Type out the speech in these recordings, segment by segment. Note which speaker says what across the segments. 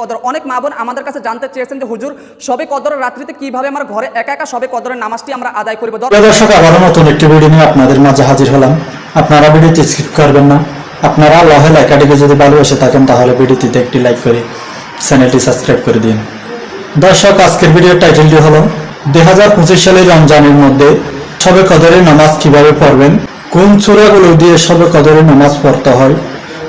Speaker 1: কদর অনেক মা বোন আমাদের কাছে জানতে চেয়েছেন যে হুজুর শবে কদরের রাত্রিতে কিভাবে আমার ঘরে একা একা শবে কদরের নামাজটি আমরা আদায় করব।
Speaker 2: দর্শক, আবারও নতুন একটি ভিডিও নিয়ে আপনাদের মাঝে হাজির হলাম। আপনারা ভিডিওটি স্কিপ করবেন না। আপনারা আল্লাহর লেখাটিকে যদি ভালোবেসে থাকেন তাহলে ভিডিওটিতে একটি লাইক করে চ্যানেলটি সাবস্ক্রাইব করে দিন। দর্শক, আজকের ভিডিওর টাইটেলটি হলো 2025 সালের রমজানের মধ্যে শবে কদরের নামাজ কিভাবে পড়বেন, কোন সূরাগুলো দিয়ে শবে কদরের নামাজ পড়তে হয়।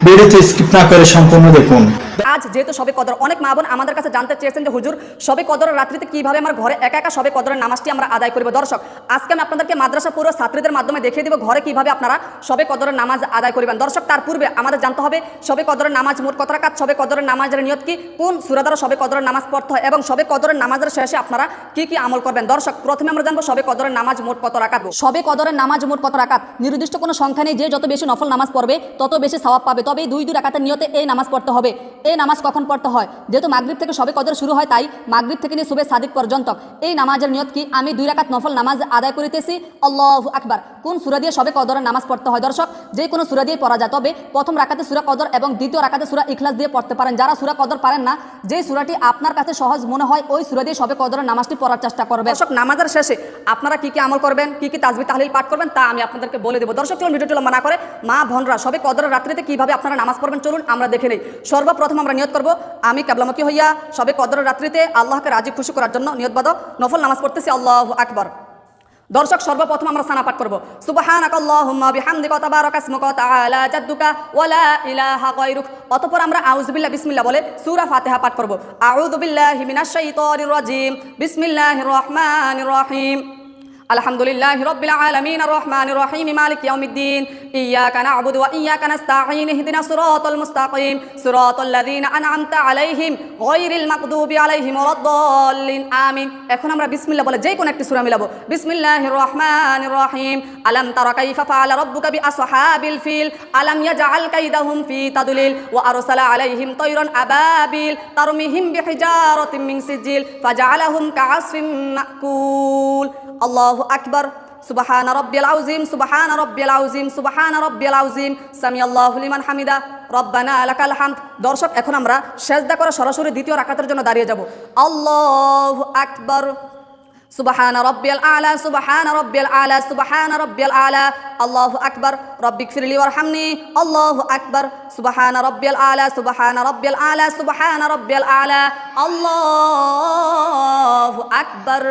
Speaker 2: ভিডিওটি স্কিপ না করে সম্পূর্ণ দেখুন।
Speaker 1: আজ যেহেতু শবে কদর অনেক মা বোন আমাদের কাছে জানতে চেয়েছেন যে হুজুর শবে কদরের রাত্রিতে কিভাবে আমার ঘরে একা একা শবে কদরের নামাজটি আমরা আদায় করব। দর্শক, আজকে আমি আপনাদেরকে মাদ্রাসা পুরো ছাত্রীদের মাধ্যমে দেখিয়ে দিব ঘরে কিভাবে আপনারা শবে কদরের নামাজ আদায় করবেন। দর্শক, তার পূর্বে আমাদের জানতে হবে শবে কদরের নামাজ মোট কত রাকাত, শবে কদরের নামাজের নিয়ত কি, কোন সূরা দ্বারা শবে কদরের নামাজ পড়তে হয় এবং শবে কদরের নামাজের শেষে আপনারা কি কি আমল করবেন। দর্শক, প্রথমে আমরা জানবো শবে কদরের নামাজ মোট কত রাকাত। শবে কদরের নামাজ মোট কত রাকাত নির্দিষ্ট কোনো সংখ্যা নেই, যে যত বেশি নফল নামাজ পড়বে তত বেশি সওয়াব পাবে। তবে এই দুই রাকাতের নিয়তে এই নামাজ পড়তে হবে। এই নামাজ কখন পড়তে হয়? যেহেতু মাগরিব থেকে শবে কদর শুরু হয়, তাই মাগরিব থেকে নিয়ে সুবে সাদিক পর্যন্ত এই নামাজের নিয়ত কি, আমি 2 রাকাত নফল নামাজ আদায় করিতেছি, আল্লাহু আকবার। কোন সূরা দিয়ে শবে কদরের নামাজ পড়তে হয়? দর্শক, যে কোনো সূরা দিয়ে পড়া যায়, তবে প্রথম রাকাতে সূরা কদর এবং দ্বিতীয় রাকাতে সূরা ইখলাস দিয়ে পড়তে পারেন। যারা সূরা কদর পারেন না, যে সূরাটি আপনার কাছে সহজ মনে হয় ওই সূরা দিয়ে শবে কদরের নামাজটি পড়ার চেষ্টা করবেন। দর্শক, নামাজের শেষে আপনারা কি কি আমল করবেন, কি কি তাসবিহ তাহলিল পাঠ করবেন তা আমি আপনাদেরকে বলে দেব। দর্শক, চলুন ভিডিওটি লম্বা না করে মা বোনরা শবে কদরের রাত্রিতে কিভাবে আপনারা নামাজ পড়বেন চলুন আমরা দেখে নেই। সর্বপ্রথম আমরা নিয়ত করব, আমি কিবলামুখী হইয়া শবে কদরের রাত্রিতে আল্লাহকে রাজি খুশি করার জন্য নিয়তবদ্ধ নফল নামাজ পড়তেছি, আল্লাহু আকবার। দর্শক, সর্বপ্রথম আমরা সানা পাঠ করব, সুবহানাকাল্লাহুম্মা বিহামদিকা তাবারাকা ইসমুকা তাআলা জাদ্দুকা ওয়ালা ইলাহা গায়রুক। অতঃপর আমরা আউযু বিল্লাহ বিসমিল্লাহ বলে সূরা ফাতিহা পাঠ করব। আউযু বিল্লাহি মিনাশ শাইতানির রাজিম, বিসমিল্লাহির রহমানির রহিম। আলহামদুলিল্লাহি রাব্বিল আলামিন আর রহমানির রহিম মালিকি ইয়াউমিদ্দিন ইয়্যাকা না'বুদু ওয়া ইয়্যাকা নাস্তাঈন ইহদিনাস সিরাতাল মুস্তাকিম সিরাতাল লাযীনা আন'আমতা আলাইহিম গায়রিল মাগদুবি আলাইহিম ওয়ালাদ-দাল্লিন আমিন। এখন আমরা বিসমিল্লাহ বলে যে কোনো একটি সূরা মিলাবো। বিসমিল্লাহির রহমানির রহিম। আলাম তারা কাইফা ফাআলা রাব্বুকা বিআসহাবিল ফিল আলাম ইয়াজআল কাইদাহুম ফি তাদলিল ওয়া আরসালা আলাইহিম তায়রান আবাবিল তারমিহিম বিহিজারাতিন মিন সিজিল ফাজআলাহুম কাআসফিন মাকুল। আল্লাহু আকবার। সুবহান রাব্বিয়াল আযীম, সুবহান রাব্বিয়াল আযীম, সুবহান রাব্বিয়াল আযীম, সামিআল্লাহু লিমান হামিদা, রব্বানা লাকাল হামদ। দর্শক, এখন আমরা সিজদা করে সরাসরি দ্বিতীয় রাকাতের জন্য দাঁড়িয়ে যাব। আল্লাহু আকবার। সুবহান রাব্বিয়াল আলা, সুবহান রাব্বিয়াল আলা, সুবহান রাব্বিয়াল আলা, আল্লাহু আকবার। রব্বিগফিরলি ওয়ারহামনি, আল্লাহু আকবার। সুবহান রাব্বিয়াল আলা, সুবহান রাব্বিয়াল আলা, সুবহান রাব্বিয়াল আলা, আল্লাহু আকবার।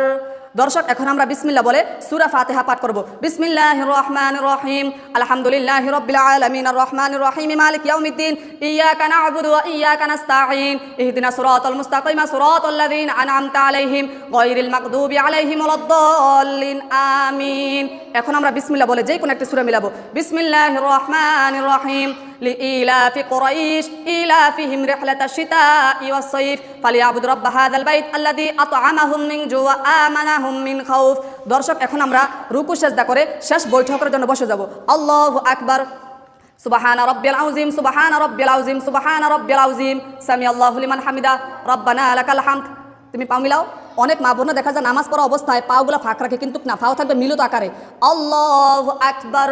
Speaker 1: দর্শক, এখন আমরা বিসমিল্লাহ বলে সূরা ফাতিহা পাঠ করব। বিসমিল্লাহির রহমানির রহিম। আলহামদুলিল্লাহি রাব্বিল আলামিন আর রহমানির রহিম মালিকি ইয়াউমিদ্দিন ইয়্যাকা না'বুদু ওয়া ইয়্যাকা নাস্তাঈন ইহদিনাস সিরাতাল মুস্তাকিম সিরাতাল লাযীনা আন'আমতা আলাইহিম গায়রিল মাগদুবি আলাইহিম ওয়ালাদ-দাল্লিন আমিন। এখন আমরা বিসমিল্লাহ বলে যে কোনো একটি সূরা মিলাবো। বিসমিল্লাহির রহমানির রহিম। লিইলাফি কুরাইশ ইলাফিহিম রিহলাতাশ শিতাই ওয়াস সাইফ ফালিয়াবুদু রাব্ব হাযাল বাইত আল্লাযী আত'আমাহুম মিন জু' ওয়া আমানাহুম মিন খাউফ। দর্শক, এখন আমরা রুকু সিজদা করে শেষ বৈঠকের জন্য বসে যাব। আল্লাহু আকবার। সুবহান রাব্বিয়াল আযীম, সুবহান রাব্বিয়াল আযীম, সুবহান রাব্বিয়াল আযীম, সামিআল্লাহু লিমান হামিদা, রব্বানা লাকাল হামদ। তুমি পাও মিলাও। অনেক মা বোনরা দেখা যায় নামাজ পড়া অবস্থায় পাওগুলো ফাঁক রাখে, কিন্তু না, পাও থাকবে মিলিত আকারে। আল্লাহু আকবার।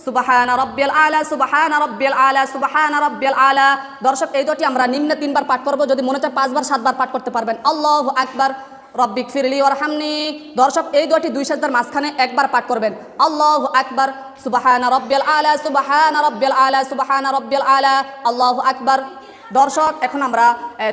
Speaker 1: সুবহান রাব্বিয়াল আলা, সুবহান রাব্বিয়াল আলা, সুবহান রাব্বিয়াল আলা। দর্শক, এই দুটি আমরা নিম্নে 3 বার পাঠ করব, যদি মনে চায় 5 বার 7 বার পাঠ করতে পারবেন। আল্লাহু আকবার। রব্বিগফিরলি ওয়ারহামনি। দর্শক, এই দুটি 2 সাজদার মাঝখানে একবার পাঠ করবেন। আল্লাহু আকবার। সুবহান রাব্বিয়াল আলা, সুবহান রাব্বিয়াল আলা, সুবহান রাব্বিয়াল আলা, আল্লাহু আকবার। দর্শক, এখন আমরা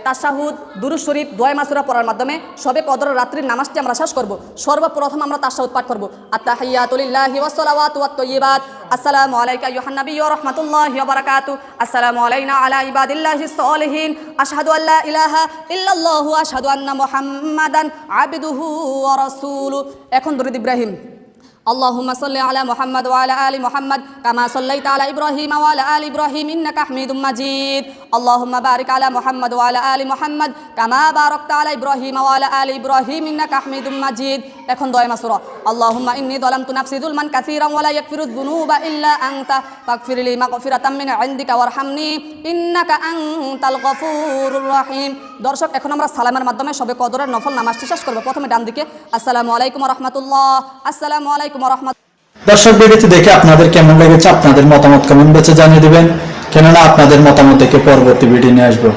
Speaker 1: তাশাহুদ, দুরূদ শরীফ, দোয়া মাসুরা পড়ার মাধ্যমে শবে কদরের রাত্রির নামাজটি আমরা শেষ করব। সর্বপ্রথম আমরা তাশাহুদ পাঠ করব। আত-তাহিয়াতু লিল্লাহি ওয়াস সালাওয়াতু ওয়াত তাইয়্যিবাত, আসসালামু আলাইকা আইয়ুহান নাবিয়্যু ওয়া রাহমাতুল্লাহি ওয়া বারাকাতুহু, আসসালামু আলাইনা আলা ইবাদিল্লাহিস সালিহিন, আশহাদু আল্লা ইলাহা ইল্লাল্লাহু ওয়া আশহাদু আন্না মুহাম্মাদান আবদুহু ওয়া রাসূলুহু। এখন দরুদ ইব্রাহিম। اللهم صل على محمد وعلى آل محمد كما صليت على إبراهيم وعلى آل إبراهيم إنك حميد مجيد اللهم بارك على محمد وعلى آل محمد كما باركت على إبراهيم وعلى آل إبراهيم إنك حميد مجيد এখন দোয়া মাসুরা আল্লাহুম্মা ইন্নী যালামতু নাফসি যুলমান কাসীরান ওয়া লা ইয়াগফিরুয যুনুবা ইল্লা আনতা ফাগফিরলি মাগফিরাতাম মিন ইনদিকা ওয়ারহামনি ইন্নাকা আনতাল গফুরুর রহিম। দর্শক, এখন আমরা সালামের মাধ্যমে শবে কদরের নফল নামাজটি শেষ করব। প্রথমে ডান দিকে আসসালামু আলাইকুম ওয়া রাহমাতুল্লাহ, আসসালামু আলাইকুম ওয়া রাহমাতুল্লাহ।
Speaker 2: দর্শক, ভিডিওটি দেখে আপনাদের কেমন লেগেছে আপনাদের মতামত কমেন্ট বক্সে জানিয়ে দিবেন, কেননা আপনাদের মতামত দেখে পরবর্তী ভিডিও নিয়ে আসবো।